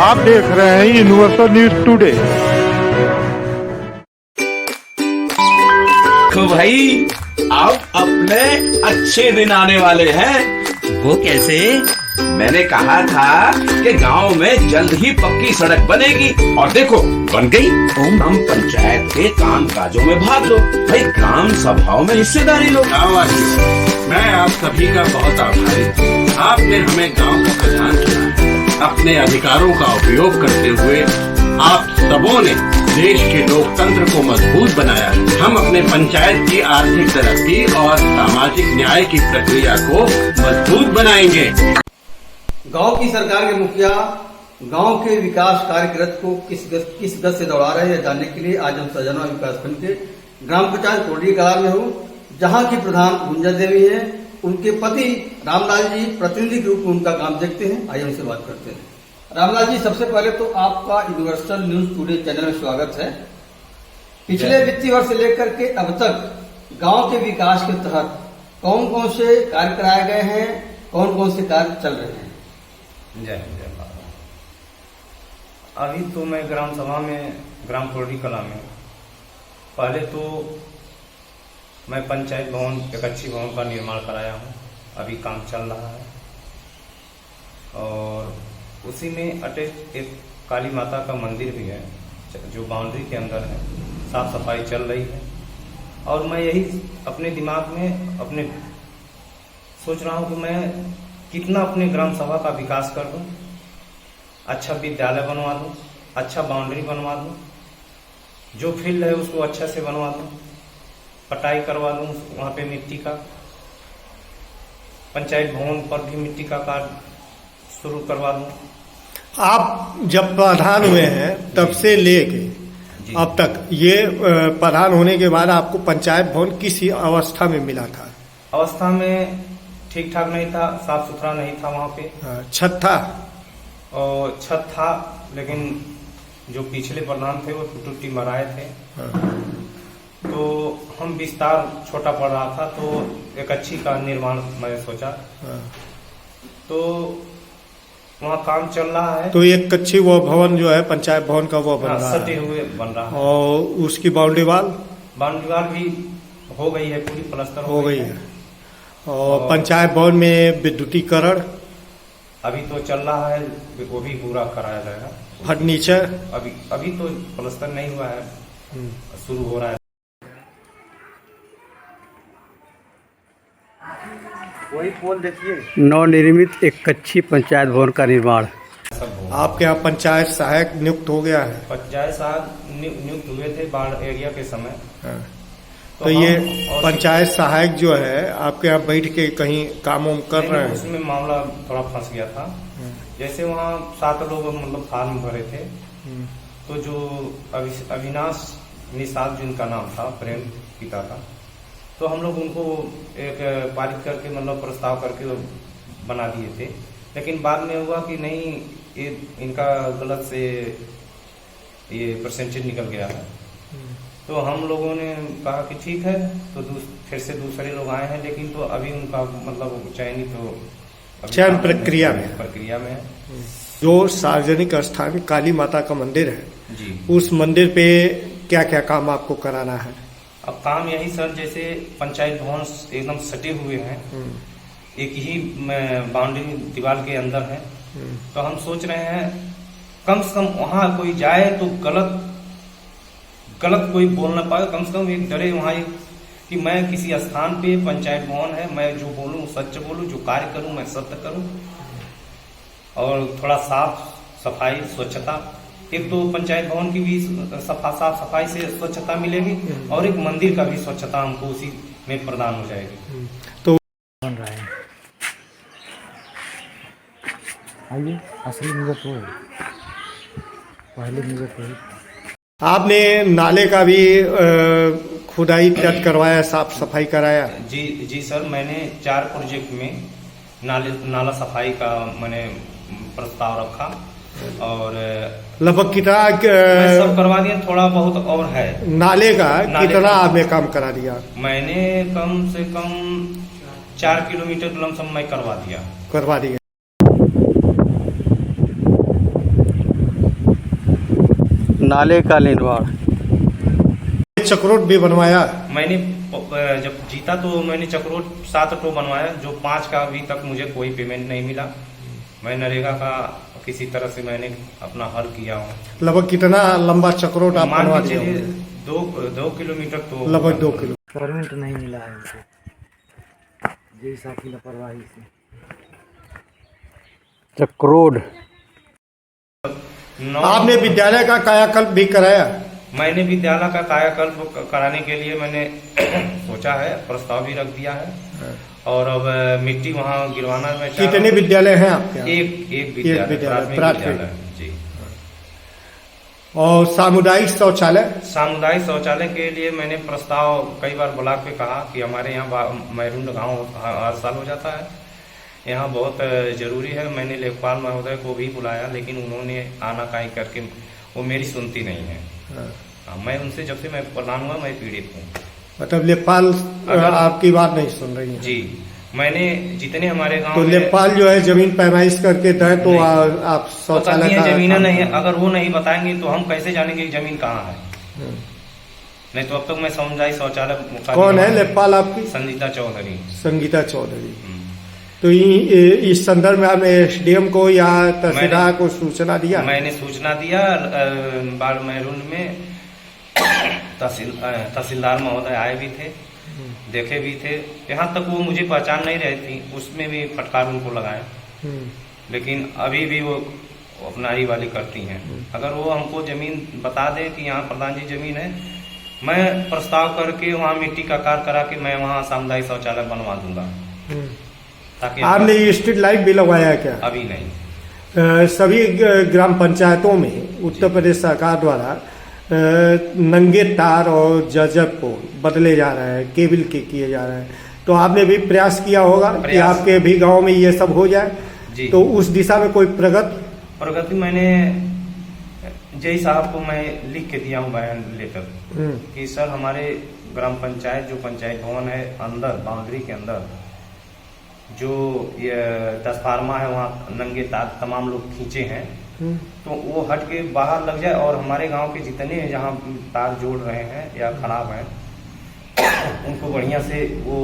आप देख रहे हैं यूनिवर्सल न्यूज टुडे। तो भाई अब अपने अच्छे दिन आने वाले हैं। वो कैसे? मैंने कहा था कि गांव में जल्द ही पक्की सड़क बनेगी और देखो बन गई। हम पंचायत के काम काजों में भाग लो भाई, ग्राम सभाओं में हिस्सेदारी लो। मैं आप सभी का बहुत आभारी हूँ। आपने हमें गांव का प्रधान चुना। अपने अधिकारों का उपयोग करते हुए आप सबों ने देश के लोकतंत्र को मजबूत बनाया। हम अपने पंचायत की आर्थिक तरक्की और सामाजिक न्याय की प्रक्रिया को मजबूत बनाएंगे। गांव की सरकार के मुखिया गांव के विकास कार्यरत को किस गत से दौड़ा रहे हैं जानने के लिए आज हम सजना विकास खंड के ग्राम पंचायत कोटरी कला में हूँ, जहां की प्रधान गुंजा देवी है। उनके पति रामलाल जी प्रतिनिधि के रूप में उनका काम देखते हैं। आइए उनसे बात करते हैं। रामलाल जी, सबसे पहले तो आपका यूनिवर्सल न्यूज टुडे चैनल में स्वागत है। पिछले वित्तीय वर्ष से लेकर के अब तक गांव के विकास के तहत कौन कौन से कार्य कराए गए हैं, कौन कौन से कार्य चल रहे हैं? जय बाबा। अभी तो मैं ग्राम सभा में ग्राम कोटरी कला में पहले तो मैं पंचायत भवन एक अच्छी भवन का निर्माण कराया हूँ। अभी काम चल रहा है और उसी में अटैच एक काली माता का मंदिर भी है जो बाउंड्री के अंदर है। साफ सफाई चल रही है और मैं यही अपने दिमाग में अपने सोच रहा हूँ कि मैं कितना अपने ग्राम सभा का विकास कर दूं, अच्छा विद्यालय बनवा दूं, अच्छा बाउंड्री बनवा दूं, जो फील्ड है उसको अच्छा से बनवा दूं, पटाई करवा दूं वहां पे मिट्टी का, पंचायत भवन पर भी मिट्टी का कार्य शुरू करवा दूं। आप जब प्रधान हुए हैं तब से लेके अब तक ये प्रधान होने के बाद आपको पंचायत भवन किस अवस्था में मिला था? अवस्था में ठीक ठाक नहीं था, साफ सुथरा नहीं था। वहाँ पे छत था और छत था, लेकिन जो पिछले प्रधान थे वो टूटी मराए थे। तो हम विस्तार छोटा पड़ रहा था तो एक अच्छी का निर्माण मैंने सोचा। तो वहाँ काम चल रहा है। तो एक कच्ची वो भवन जो है पंचायत भवन का वो बन रहा सटे हुए बन रहा है और उसकी बाउंड्री वाल भी हो गई है, पूरी प्लास्टर हो गई है। और पंचायत भवन में विद्युतीकरण अभी तो चल रहा है, वो भी पूरा कराया जाएगा। फर्नीचर अभी तो प्लास्टर नहीं हुआ है, शुरू हो रहा है। वही पोल देखिए। नवनिर्मित एक कच्ची पंचायत भवन का निर्माण। आपके यहाँ पंचायत सहायक नियुक्त हो गया है? पंचायत सहायक नियुक्त हुए थे बाढ़ एरिया के समय। तो ये पंचायत सहायक जो है आपके यहाँ बैठ के कहीं काम वाम कर रहे हैं? उसमें मामला थोड़ा फंस गया था। जैसे वहाँ 7 लोग मतलब फॉर्म भरे थे, तो जो अविनाश निषाद जिनका नाम था, प्रेम पिता का, तो हम लोग उनको एक पारित करके मतलब प्रस्ताव करके बना दिए थे। लेकिन बाद में हुआ कि नहीं, ये इनका गलत से ये परसेंटेज निकल गया है। तो हम लोगों ने कहा कि ठीक है, तो फिर से दूसरे लोग आए हैं, लेकिन तो अभी उनका मतलब चयन प्रक्रिया में है। जो सार्वजनिक स्थान काली माता का मंदिर है जी, उस मंदिर पे क्या क्या काम आपको कराना है? अब काम यही सर, जैसे पंचायत भवन एकदम सटे हुए हैं, एक ही बाउंड्री दीवार के अंदर है। तो हम सोच रहे हैं कम से कम वहां कोई जाए तो गलत कोई बोल ना पाए, कम से कम एक डरे वहां कि मैं किसी स्थान पे पंचायत भवन है, मैं जो बोलूं सच बोलूं, जो कार्य करूं मैं सत्य करूं। और थोड़ा साफ सफाई स्वच्छता, एक तो पंचायत भवन की भी साफ सफाई से स्वच्छता मिलेगी और एक मंदिर का भी स्वच्छता हमको उसी में प्रदान हो जाएगी। तो बन रहा है। आइए असली मुझे तो पहले मुझे तो आपने नाले का भी खुदाई तट करवाया, साफ सफाई कराया? जी सर, मैंने 4 प्रोजेक्ट में नाला सफाई का मैंने प्रस्ताव रखा और लगभग कितना सब करवा दिया, थोड़ा बहुत और है। नाले का कितना आपने काम करा दिया? मैंने कम से कम 4 किलोमीटर लमसम मैं करवा दिया। नाले का निर्माण। चक्रोट भी बनवाया। मैंने जब जीता तो मैंने चक्रोट 7 टो बनवाया, जो 5 का अभी तक मुझे कोई पेमेंट नहीं मिला। मैं नरेगा का किसी तरह से मैंने अपना हल किया हूँ। लगभग कितना लंबा चक्रोट आप मान बनवा के दिए चलिए होंगे? 2 किलोमीटर तो लगभग 2 किलो। परमिट नहीं मिला है उनको, जैसा की लापरवाही से। चक्रोड। आपने विद्यालय का कायाकल्प भी कराया। मैंने विद्यालय का कायाकल्प कराने के लिए मैंने सोचा है, प्रस्ताव भी रख दिया है। और अब मिट्टी वहाँ गिरवाना में कितने विद्यालय हैं आपके यहाँ? एक विद्यालय, प्राथमिक विद्यालय जी। और सामुदायिक शौचालय के लिए मैंने प्रस्ताव कई बार ब्लॉक पे कहा कि हमारे यहाँ मैरून गांव हर साल हो जाता है, यहाँ बहुत जरूरी है। मैंने लेखपाल महोदय को भी बुलाया, लेकिन उन्होंने आनाकानी करके वो मेरी सुनती नहीं है। मैं उनसे जब से मैं प्रधान हुआ मैं पीड़ित हूँ। मतलब लेखपाल आपकी बात नहीं सुन रही है? जी, मैंने जितने हमारे गांव तो में लेखपाल जो है जमीन पैमाइश करके दें तो आप शौचालय का जमीन नहीं है। अगर वो नहीं बताएंगे तो हम कैसे जानेंगे कि जमीन कहाँ है? नहीं तो अब तक मैं समुदाय शौचालय। कौन है लेखपाल आपकी? संगीता चौधरी। तो इस संदर्भ में आपने एसडीएम को या तहसीलदार को सूचना दिया? मैंने सूचना दिया। बाढ़ महरून में तहसीलदार महोदय आए भी थे, देखे भी थे। यहाँ तक वो मुझे पहचान नहीं रही थी, उसमें भी फटकार उनको लगाए। लेकिन अभी भी वो अपना ही वाली करती हैं। अगर वो हमको जमीन बता दे कि यहाँ प्रधान जी जमीन है, मैं प्रस्ताव करके वहाँ मिट्टी का कार्य करा के मैं वहाँ सामुदायिक शौचालय बनवा दूंगा। ताकि आपने स्ट्रीट लाइट भी लगवाया क्या? अभी नहीं। सभी ग्राम पंचायतों में उत्तर प्रदेश सरकार द्वारा नंगे तार और जर्जर पोल बदले जा रहे हैं, केबल के किए जा रहे हैं। तो आपने भी प्रयास किया होगा कि आपके भी गांव में ये सब हो जाए जी। तो उस दिशा में कोई प्रगति मैंने जय साहब को मैं लिख के दिया हूँ बयान लेकर कि सर हमारे ग्राम पंचायत जो पंचायत भवन है अंदर बाउंड्री के अंदर जो ये ट्रांसफार्मा है वहाँ नंगे तार तमाम लोग खींचे हैं, तो वो हट के बाहर लग जाए और हमारे गांव के जितने जहाँ तार जोड़ रहे हैं या खराब हैं उनको बढ़िया से वो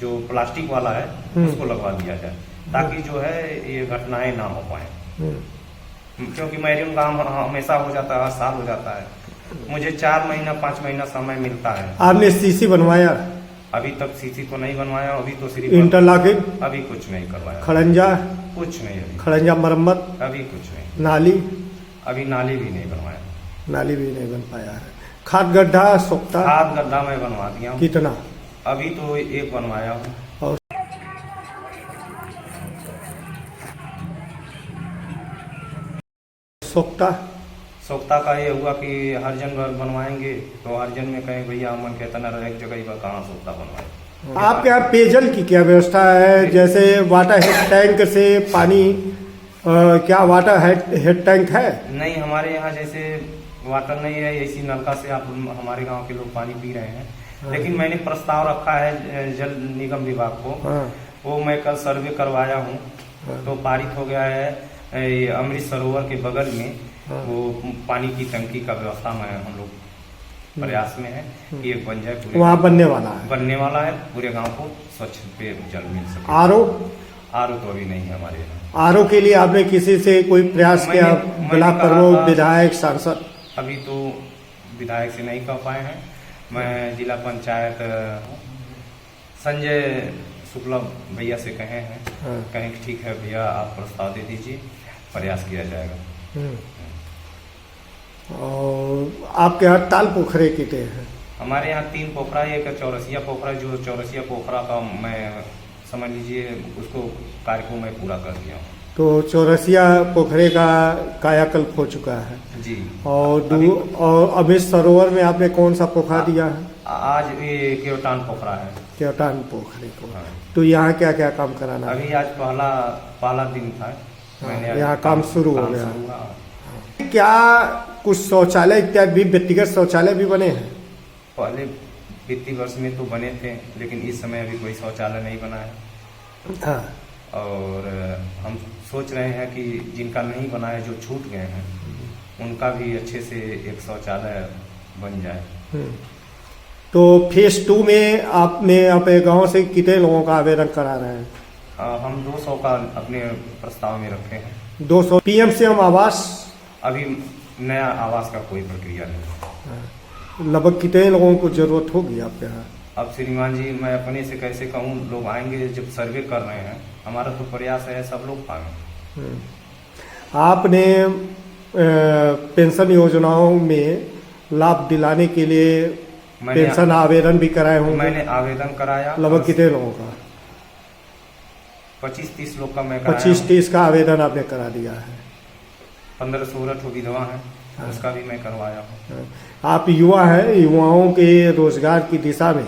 जो प्लास्टिक वाला है उसको लगवा दिया जाए, ताकि जो है ये घटनाएं ना हो पाए। क्योंकि मैरून काम हमेशा हो जाता है, हर साल हो जाता है। मुझे 4 महीना 5 महीना समय मिलता है। आपने सीसी बनवाया? अभी तक सीसी तो नहीं बनवाया, अभी तो सिर्फ इंटरलॉकिंग अभी कुछ नहीं करवाया। खड़ंजा कुछ नहीं, अभी खड़ंजा मरम्मत अभी कुछ नहीं। नाली अभी नाली भी नहीं बनवाया। नाली भी नहीं बन पाया है। खाद गड्ढा सोखता? खाद गड्ढा मैं बनवा दिया हूँ। कितना? अभी तो एक बनवाया हूँ। और सोखता का ये हुआ कि हरिजन बनवाएंगे तो हरिजन में कहें भैया अमन कहता ना रहे जगह पर कहाँ सोखता बनवाए। आपके यहाँ पेयजल की क्या व्यवस्था है? जैसे वाटर हेड टैंक से पानी क्या वाटर हेड टैंक है? नहीं, हमारे यहाँ जैसे वाटर नहीं है, इसी नलका से आप हमारे गांव के लोग पानी पी रहे हैं। लेकिन मैंने प्रस्ताव रखा है जल निगम विभाग को, वो मैं कल सर्वे करवाया हूँ तो पारित हो गया है। अमृत सरोवर के बगल में वो पानी की टंकी का व्यवस्था में हम लोग प्रयास में है कि एक बन जाए। वहाँ बनने वाला है पूरे गांव को स्वच्छ पेय जल मिल सके। आरओ तो अभी नहीं है हमारे यहाँ। आरओ के लिए आपने किसी से कोई प्रयास किया? ब्लॉक प्रमुख, विधायक, सांसद? अभी तो विधायक से नहीं कर पाए हैं। मैं जिला पंचायत संजय शुक्ला भैया से कहे हैं, कहें कि ठीक है भैया आप प्रस्ताव दे दीजिए, प्रयास किया जाएगा। और आपके यहाँ ताल पोखरे कितने हैं? हमारे यहाँ 3 पोखरा, एक चौरसिया पोखरा, जो चौरसिया पोखरा का मैं समझ लीजिए उसको कार्य को मैं पूरा कर दिया हूँ। तो चौरसिया पोखरे का कायाकल्प हो चुका है जी। और अमृत सरोवर में आपने कौन सा पोखरा दिया है? आज ये केवटान पोखरा है। केवटान पोखरे को। तो यहाँ क्या क्या काम कराना? अभी आज पहला दिन था, मैंने यहाँ काम शुरू हो गया। क्या कुछ शौचालय इत्यादि भी, व्यक्तिगत शौचालय भी बने हैं? पहले वित्तीय वर्ष में तो बने थे, लेकिन इस समय अभी कोई शौचालय नहीं बना है। और हम सोच रहे हैं कि जिनका नहीं बना है, जो छूट गए हैं, उनका भी अच्छे से एक शौचालय बन जाए। तो फेज 2 में आपने अपने गांव से कितने लोगों का आवेदन करा रहे हैं? हम 200 का अपने प्रस्ताव में रखे हैं। 200 पीएम आवास? अभी नया आवास का कोई प्रक्रिया नहीं। लगभग कितने लोगों को जरूरत होगी आपके यहाँ? अब श्रीमान जी मैं अपने से कैसे कहूँ, लोग आएंगे जब सर्वे कर रहे हैं, हमारा तो प्रयास है सब लोग पाएंगे। आपने पेंशन योजनाओं में लाभ दिलाने के लिए पेंशन आवेदन भी कराए होंगे? मैंने आवेदन कराया। लगभग कितने लोगों का? 25-30 लोग का मैं कराया। 25-30 का आवेदन आपने करा दिया है। 15-16 ठो विधवा है, उसका भी मैं करवाया हूँ। आप युवा हैं, युवाओं के रोजगार की दिशा में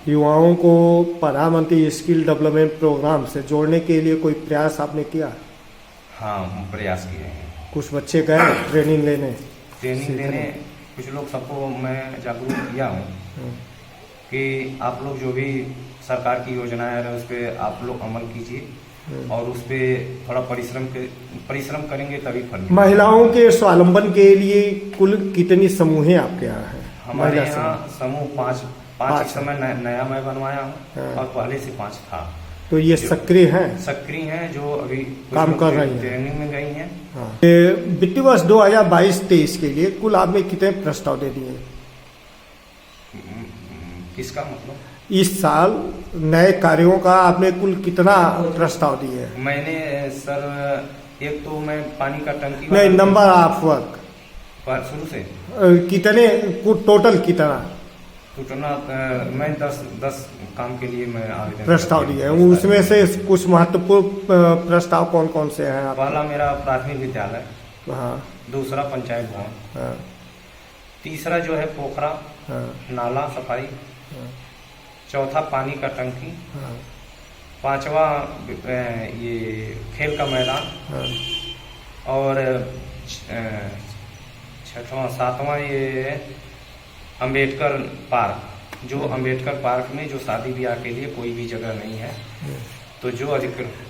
युवाओं को प्रधानमंत्री स्किल डेवलपमेंट प्रोग्राम से जोड़ने के लिए कोई प्रयास आपने किया? हाँ, प्रयास किए हैं। कुछ बच्चे गए ट्रेनिंग लेने? ट्रेनिंग देने कुछ लोग सबको मैं जागरूक किया हूँ कि आप लोग जो भी सरकार की योजनाएं आ रही है उस पर आप लोग अमल कीजिए और उस पर थोड़ा परिश्रम करेंगे तभी फल मिलेगा। महिलाओं के स्वावलंबन के लिए कुल कितनी समूहें आपके यहाँ हैं? हमारे यहाँ समूह पाँच इस समय नया मैं बनवाया हूँ और पहले से 5 था। तो ये सक्रिय हैं? सक्रिय हैं, जो अभी काम कर रही हैं, ट्रेनिंग में गई हैं। वित्तीय वर्ष 2022-23 के लिए कुल आपने कितने प्रस्ताव दे दिए? किसका मतलब? इस साल नए कार्यों का आपने कुल कितना प्रस्ताव दिए? मैंने सर एक तो मैं पानी का टंकी नहीं, नंबर ऑफ वर्क शुरू से कितने टोटल कितना मैं 10 काम के लिए मैं आवेदन प्रस्ताव दिए हैं? उसमें से कुछ महत्वपूर्ण प्रस्ताव कौन कौन से हैं आप? पहला मेरा प्राथमिक विद्यालय, हाँ, दूसरा पंचायत भवन, हाँ, तीसरा जो है पोखरा, हाँ, नाला सफाई, चौथा पानी का टंकी, हाँ, पांचवा ये खेल का मैदान, हाँ, और छठवां 7वां ये अंबेडकर पार्क। जो अंबेडकर पार्क में जो शादी ब्याह के लिए कोई भी जगह नहीं है, तो जो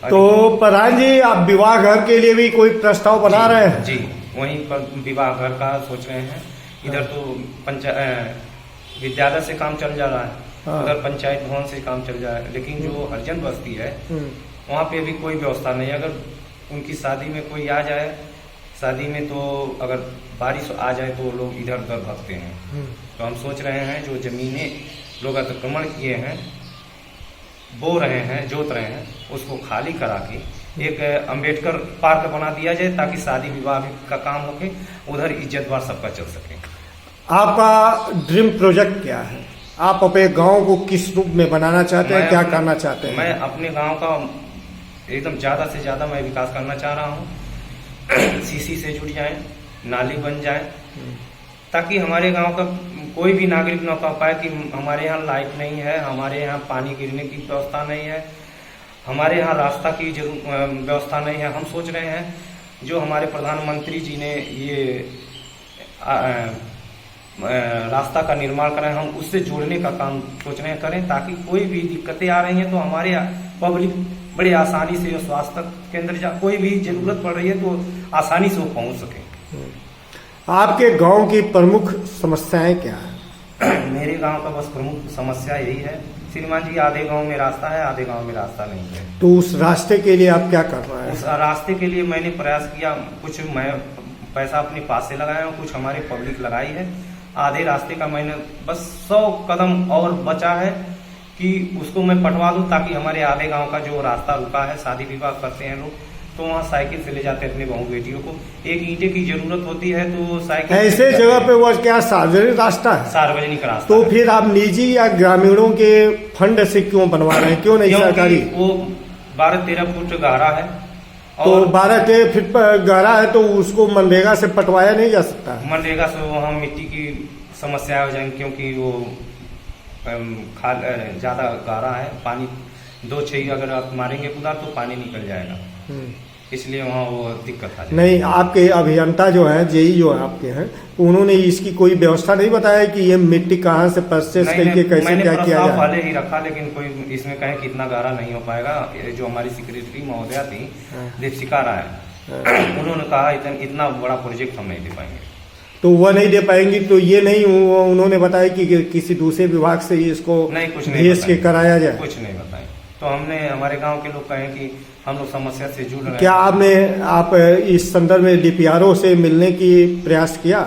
तो प्रधान जी आप विवाह घर के लिए भी कोई प्रस्ताव बना रहे हैं? जी, वहीं पर विवाह घर का सोच रहे हैं। इधर तो विद्यालय से काम चल जा रहा है, उधर पंचायत भवन से काम चल जा रहा है, लेकिन जो हरिजन बस्ती है वहाँ पे भी कोई व्यवस्था नहीं है। अगर उनकी शादी में कोई आ जाए, शादी में तो अगर बारिश आ जाए तो लोग इधर उधर भागते हैं। तो हम सोच रहे हैं जो जमीनें लोग अतिक्रमण किए हैं, बो रहे हैं, जोत रहे हैं, उसको खाली करा के एक अंबेडकर पार्क बना दिया जाए ताकि शादी विवाह का काम होके उधर इज्जतवार सबका चल सके। आपका ड्रीम प्रोजेक्ट क्या है? आप अपने गांव को किस रूप में बनाना चाहते हैं, क्या करना चाहते हैं? मैं अपने गांव का एकदम ज़्यादा से ज़्यादा मैं विकास करना चाह रहा हूँ। सीसी से जुड़ जाए, नाली बन जाए, ताकि हमारे गांव का कोई भी नागरिक न कह पाए कि हमारे यहाँ लाइट नहीं है, हमारे यहाँ पानी गिरने की व्यवस्था नहीं है, हमारे यहाँ रास्ता की व्यवस्था नहीं है। हम सोच रहे हैं जो हमारे प्रधानमंत्री जी ने ये रास्ता का निर्माण कराए, हम उससे जोड़ने का काम सोच रहे हैं करें, ताकि कोई भी दिक्कतें आ रही हैं तो हमारे पब्लिक बड़े आसानी से स्वास्थ्य केंद्र या कोई भी जरूरत पड़ रही है तो आसानी से वो पहुंच सके। आपके गांव की प्रमुख समस्याएं क्या है? मेरे गांव का बस प्रमुख समस्या यही है श्रीमान जी, आधे गांव में रास्ता है, आधे गांव में रास्ता नहीं है। तो उस रास्ते के लिए आप क्या कर रहे हैं? उस रास्ते के लिए मैंने प्रयास किया, कुछ मैं पैसा अपने पास से लगाया हूँ, कुछ हमारे पब्लिक लगाई है। आधे रास्ते का मैंने बस 100 कदम और बचा है कि उसको मैं पटवा दूं, ताकि हमारे आधे गांव का जो रास्ता रुका है, शादी विवाह करते हैं लोग तो वहाँ साइकिल से ले जाते हैं अपने बहू बेटियों को। एक ईंटे की जरूरत होती है तो साइकिल ऐसे जगह पे वो क्या सार्वजनिक रास्ता है? सार्वजनिक रास्ता। तो फिर आप निजी या ग्रामीणों के फंड से क्यों बनवा रहे हैं, क्यों नहीं सरकारी? वो 12-13 फुट गहरा है, तो 12 फीट गहरा है तो उसको मनरेगा से पटवाया नहीं जा सकता? मनरेगा से वहाँ मिट्टी की समस्या हो जाएंगी, क्योंकि वो ज्यादा गहरा है, पानी 2 छही अगर आप मारेंगे कुदार तो पानी निकल जाएगा, इसलिए वहाँ वो दिक्कत आ जाएगी। नहीं, आपके अभियंता जो है, जेई जो है आपके हैं, उन्होंने इसकी कोई व्यवस्था नहीं बताया कि ये मिट्टी कहाँ से परचेस करके कैसे क्या किया जाए? पहले ही रखा, लेकिन कोई इसमें कहे कि इतना गहरा नहीं हो पाएगा। जो हमारी सेक्रेटरी महोदया थी दीपशिका राय, उन्होंने कहा इतना बड़ा प्रोजेक्ट हम नहीं दे पाएंगे। तो वह नहीं दे पाएंगी, तो ये नहीं उन्होंने बताया कि किसी दूसरे विभाग से इसको कुछ नहीं भेज के कराया जाए? कुछ नहीं बताएं। तो हमने हमारे गांव के लोग कहे कि हम लोग समस्या से जुड़ रहे हैं। क्या आप इस संदर्भ में डीपीआरओ से मिलने की प्रयास किया?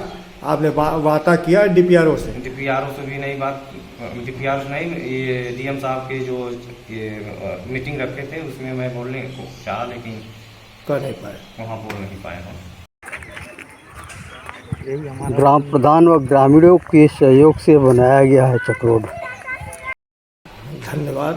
आपने वार्ता किया डीपीआरओ से? डीपीआरओ से भी नहीं बात, डीपीआरओ नहीं, ये डीएम साहब के जो मीटिंग रखे थे उसमें मैं बोलने को चाहा, लेकिन कर नहीं पाए, वहाँ बोल नहीं पाए हम। ग्राम प्रधान व ग्रामीणों के सहयोग से बनाया गया है चक्रोड। धन्यवाद।